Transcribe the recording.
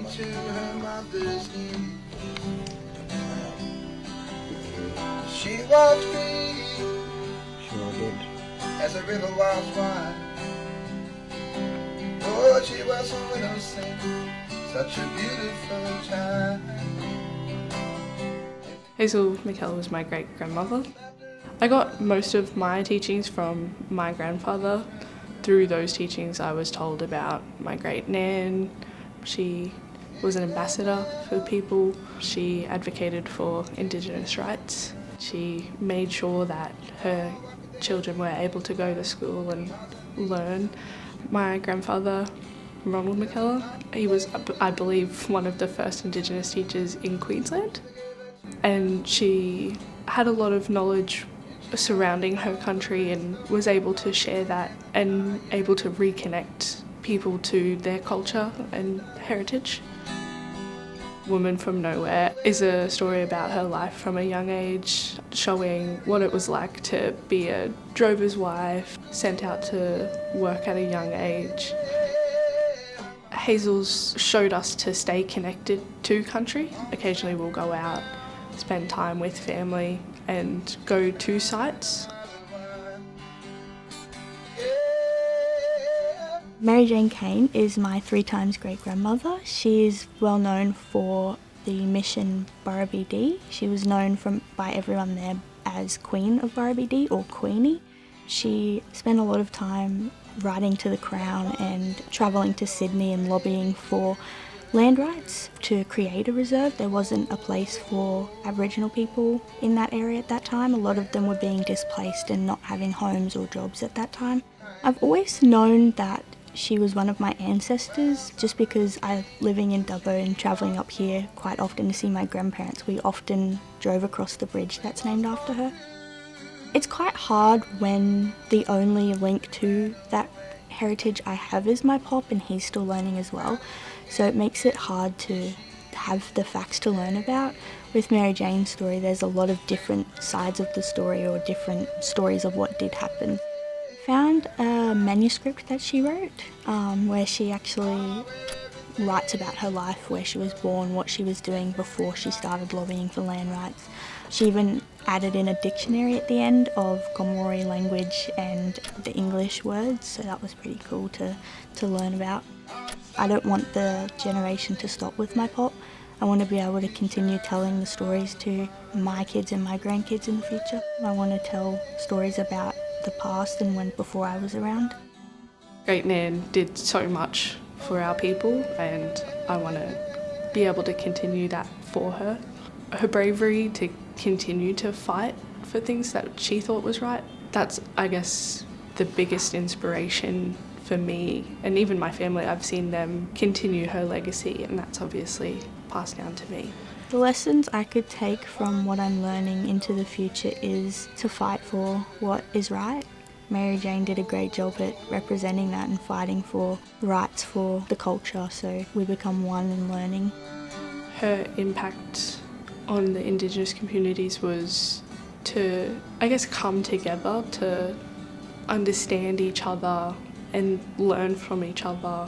into her mother's skin. She was free, Sure did. as a river was wide. Oh, she was so innocent, such a beautiful child. Hazel McKellar was my great-grandmother. I got most of my teachings from my grandfather. Through those teachings I was told about my great-nan. She was an ambassador for people. She advocated for Indigenous rights. She made sure that her children were able to go to school and learn. My grandfather, Ronald McKellar, he was, I believe, one of the first Indigenous teachers in Queensland. And she had a lot of knowledge surrounding her country and was able to share that and able to reconnect people to their culture and heritage. Woman from Nowhere is a story about her life from a young age, showing what it was like to be a drover's wife, sent out to work at a young age. Hazel's showed us to stay connected to country. Occasionally we'll go out, spend time with family and go to sites. Mary Jane Kane is my 3 times great-grandmother. She is well known for the mission Burrabee. She was known by everyone there as Queen of Burrabee or Queenie. She spent a lot of time writing to the Crown and travelling to Sydney and lobbying for land rights to create a reserve. There wasn't a place for Aboriginal people in that area at that time. A lot of them were being displaced and not having homes or jobs at that time. I've always known that she was one of my ancestors just because living in Dubbo and travelling up here quite often to see my grandparents, we often drove across the bridge that's named after her. It's quite hard when the only link to that heritage I have is my pop and he's still learning as well. So it makes it hard to have the facts to learn about. With Mary Jane's story, there's a lot of different sides of the story or different stories of what did happen. I found a manuscript that she wrote where she actually writes about her life, where she was born, what she was doing before she started lobbying for land rights. She even added in a dictionary at the end of Gomeroi language and the English words, so that was pretty cool to learn about. I don't want the generation to stop with my pop. I want to be able to continue telling the stories to my kids and my grandkids in the future. I want to tell stories about the past and before I was around. Great Nan did so much for our people and I want to be able to continue that for her. Her bravery to continue to fight for things that she thought was right, that's, I guess, the biggest inspiration for me and even my family. I've seen them continue her legacy and that's obviously passed down to me. The lessons I could take from what I'm learning into the future is to fight for what is right. Mary Jane did a great job at representing that and fighting for rights for the culture, so we become one in learning. Her impact on the Indigenous communities was to, I guess, come together to understand each other and learn from each other.